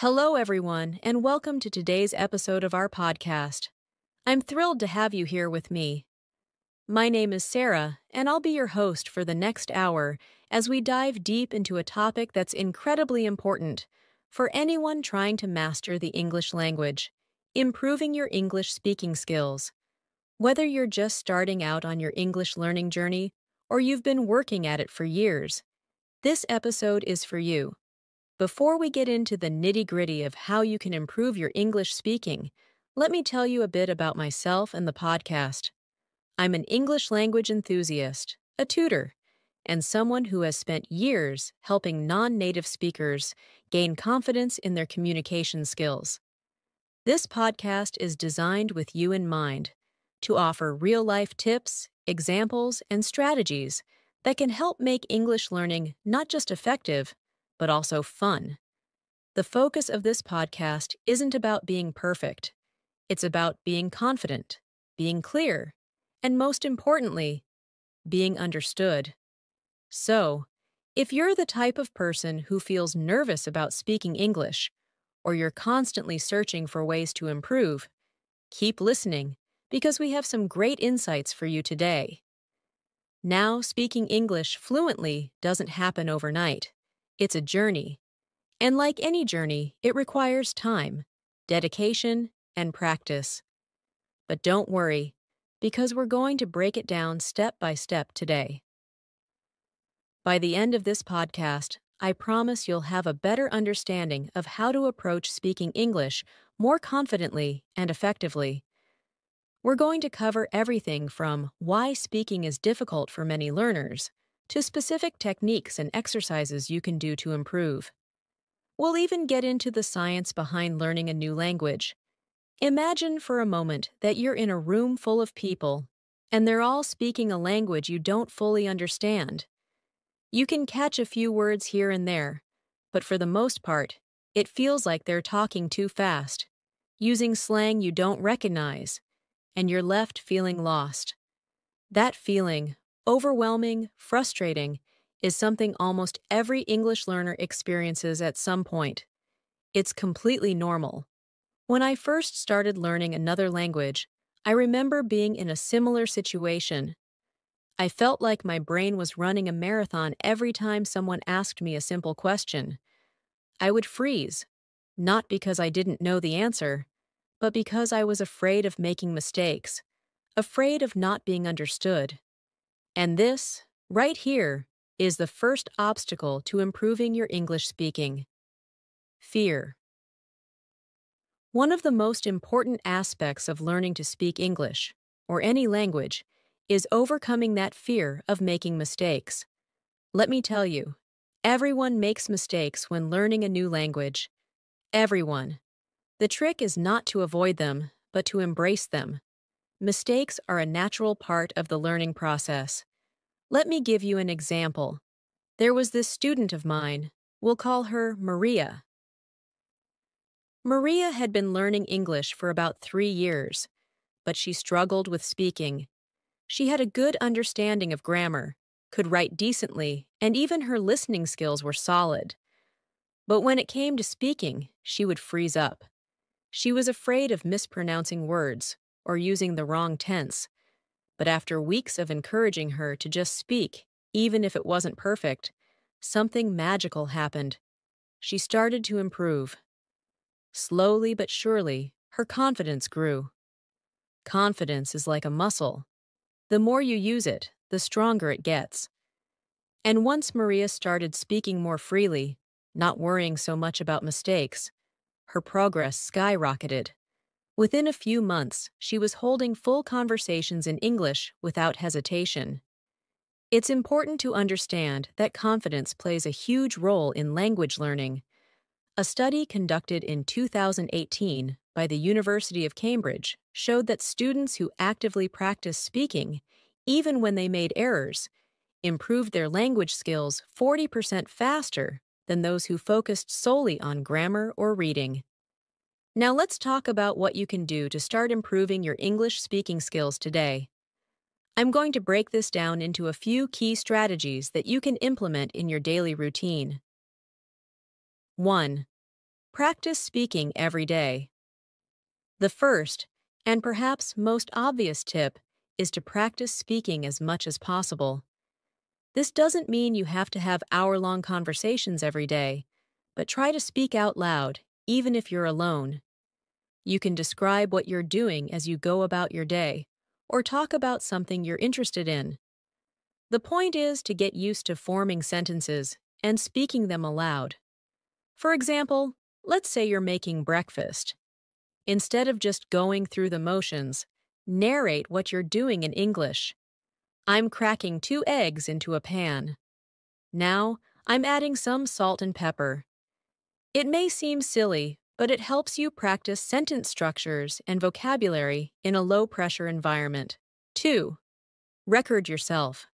Hello, everyone, and welcome to today's episode of our podcast. I'm thrilled to have you here with me. My name is Sarah, and I'll be your host for the next hour as we dive deep into a topic that's incredibly important for anyone trying to master the English language: improving your English speaking skills. Whether you're just starting out on your English learning journey or you've been working at it for years, this episode is for you. Before we get into the nitty-gritty of how you can improve your English speaking, let me tell you a bit about myself and the podcast. I'm an English language enthusiast, a tutor, and someone who has spent years helping non-native speakers gain confidence in their communication skills. This podcast is designed with you in mind, to offer real-life tips, examples, and strategies that can help make English learning not just effective, but also fun. The focus of this podcast isn't about being perfect. It's about being confident, being clear, and most importantly, being understood. So, if you're the type of person who feels nervous about speaking English, or you're constantly searching for ways to improve, keep listening because we have some great insights for you today. Now, speaking English fluently doesn't happen overnight. It's a journey. And like any journey, it requires time, dedication, and practice. But don't worry, because we're going to break it down step by step today. By the end of this podcast, I promise you'll have a better understanding of how to approach speaking English more confidently and effectively. We're going to cover everything from why speaking is difficult for many learners to specific techniques and exercises you can do to improve. We'll even get into the science behind learning a new language. Imagine for a moment that you're in a room full of people, and they're all speaking a language you don't fully understand. You can catch a few words here and there, but for the most part, it feels like they're talking too fast, using slang you don't recognize, and you're left feeling lost. That feeling, overwhelming, frustrating, is something almost every English learner experiences at some point. It's completely normal. When I first started learning another language, I remember being in a similar situation. I felt like my brain was running a marathon every time someone asked me a simple question. I would freeze, not because I didn't know the answer, but because I was afraid of making mistakes, afraid of not being understood. And this, right here, is the first obstacle to improving your English speaking: fear. One of the most important aspects of learning to speak English, or any language, is overcoming that fear of making mistakes. Let me tell you, everyone makes mistakes when learning a new language. Everyone. The trick is not to avoid them, but to embrace them. Mistakes are a natural part of the learning process. Let me give you an example. There was this student of mine. We'll call her Maria. Maria had been learning English for about 3 years, but she struggled with speaking. She had a good understanding of grammar, could write decently, and even her listening skills were solid. But when it came to speaking, she would freeze up. She was afraid of mispronouncing words or using the wrong tense. But after weeks of encouraging her to just speak, even if it wasn't perfect, something magical happened. She started to improve. Slowly but surely, her confidence grew. Confidence is like a muscle. The more you use it, the stronger it gets. And once Maria started speaking more freely, not worrying so much about mistakes, her progress skyrocketed. Within a few months, she was holding full conversations in English without hesitation. It's important to understand that confidence plays a huge role in language learning. A study conducted in 2018 by the University of Cambridge showed that students who actively practiced speaking, even when they made errors, improved their language skills 40% faster than those who focused solely on grammar or reading. Now let's talk about what you can do to start improving your English speaking skills today. I'm going to break this down into a few key strategies that you can implement in your daily routine. 1. Practice speaking every day. The first, and perhaps most obvious tip, is to practice speaking as much as possible. This doesn't mean you have to have hour-long conversations every day, but try to speak out loud, even if you're alone. You can describe what you're doing as you go about your day, or talk about something you're interested in. The point is to get used to forming sentences and speaking them aloud. For example, let's say you're making breakfast. Instead of just going through the motions, narrate what you're doing in English. I'm cracking 2 eggs into a pan. Now, I'm adding some salt and pepper. It may seem silly, but it helps you practice sentence structures and vocabulary in a low-pressure environment. 2. Record yourself.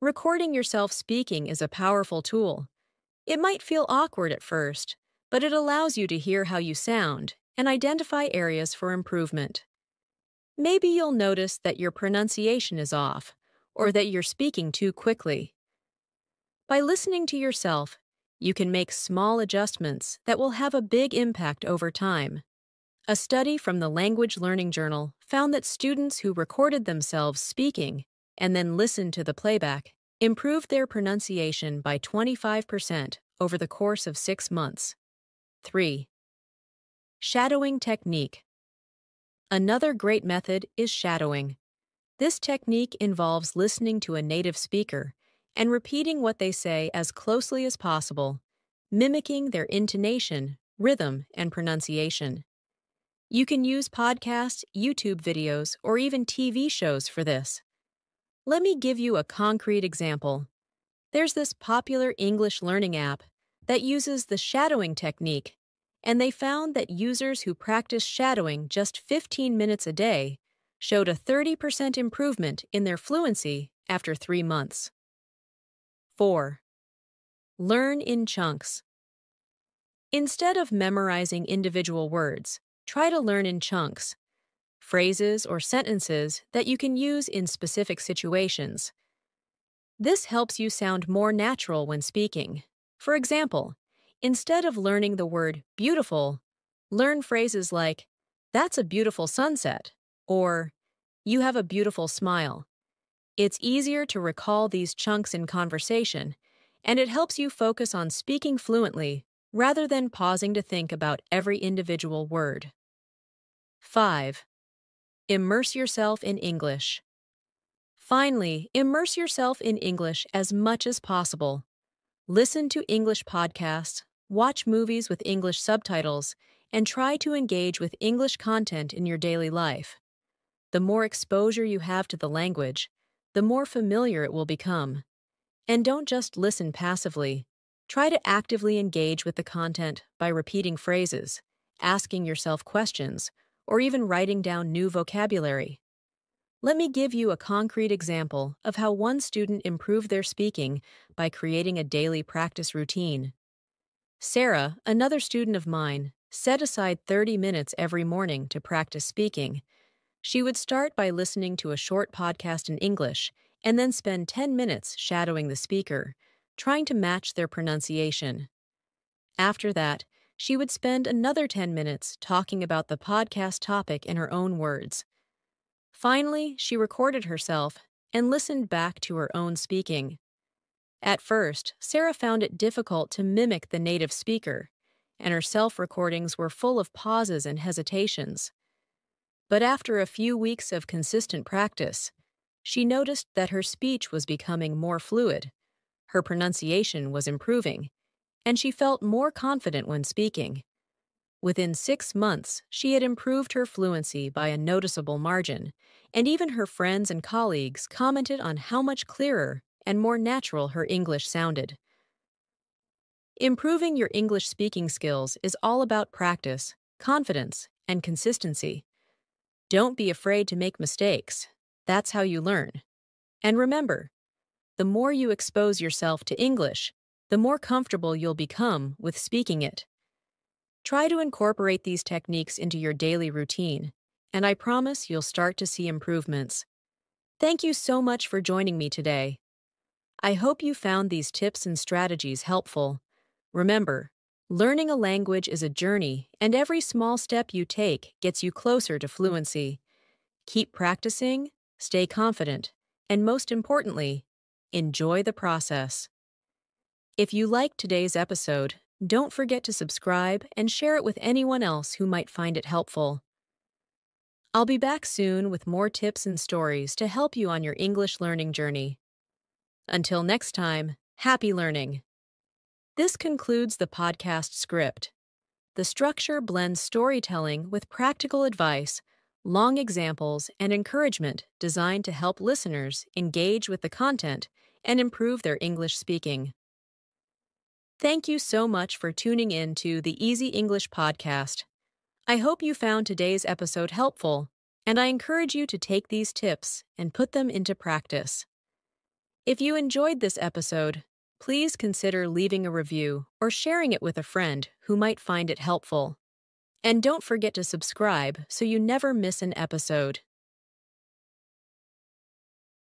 Recording yourself speaking is a powerful tool. It might feel awkward at first, but it allows you to hear how you sound and identify areas for improvement. Maybe you'll notice that your pronunciation is off, or that you're speaking too quickly. By listening to yourself, you can make small adjustments that will have a big impact over time. A study from the Language Learning Journal found that students who recorded themselves speaking and then listened to the playback improved their pronunciation by 25% over the course of 6 months. 3. Shadowing technique. Another great method is shadowing. This technique involves listening to a native speaker and repeating what they say as closely as possible, mimicking their intonation, rhythm, and pronunciation. You can use podcasts, YouTube videos, or even TV shows for this. Let me give you a concrete example. There's this popular English learning app that uses the shadowing technique, and they found that users who practice shadowing just 15 minutes a day showed a 30% improvement in their fluency after 3 months. 4. Learn in chunks. Instead of memorizing individual words, try to learn in chunks, phrases or sentences that you can use in specific situations. This helps you sound more natural when speaking. For example, instead of learning the word beautiful, learn phrases like, "That's a beautiful sunset," or "You have a beautiful smile." It's easier to recall these chunks in conversation, and it helps you focus on speaking fluently rather than pausing to think about every individual word. 5. Immerse yourself in English. Finally, immerse yourself in English as much as possible. Listen to English podcasts, watch movies with English subtitles, and try to engage with English content in your daily life. The more exposure you have to the language, the more familiar it will become. And don't just listen passively. Try to actively engage with the content by repeating phrases, asking yourself questions, or even writing down new vocabulary. Let me give you a concrete example of how one student improved their speaking by creating a daily practice routine. Sarah, another student of mine, set aside 30 minutes every morning to practice speaking. She would start by listening to a short podcast in English and then spend 10 minutes shadowing the speaker, trying to match their pronunciation. After that, she would spend another 10 minutes talking about the podcast topic in her own words. Finally, she recorded herself and listened back to her own speaking. At first, Sarah found it difficult to mimic the native speaker, and her self-recordings were full of pauses and hesitations. But after a few weeks of consistent practice, she noticed that her speech was becoming more fluid, her pronunciation was improving, and she felt more confident when speaking. Within 6 months, she had improved her fluency by a noticeable margin, and even her friends and colleagues commented on how much clearer and more natural her English sounded. Improving your English speaking skills is all about practice, confidence, and consistency. Don't be afraid to make mistakes. That's how you learn. And remember, the more you expose yourself to English, the more comfortable you'll become with speaking it. Try to incorporate these techniques into your daily routine, and I promise you'll start to see improvements. Thank you so much for joining me today. I hope you found these tips and strategies helpful. Remember, Learning a language is a journey, and every small step you take gets you closer to fluency. Keep practicing, stay confident, and most importantly, enjoy the process. If you liked today's episode, don't forget to subscribe and share it with anyone else who might find it helpful. I'll be back soon with more tips and stories to help you on your English learning journey. Until next time, happy learning. This concludes the podcast script. The structure blends storytelling with practical advice, long examples, and encouragement designed to help listeners engage with the content and improve their English speaking. Thank you so much for tuning in to the Easy English Podcast. I hope you found today's episode helpful, and I encourage you to take these tips and put them into practice. If you enjoyed this episode, please consider leaving a review or sharing it with a friend who might find it helpful. And don't forget to subscribe so you never miss an episode.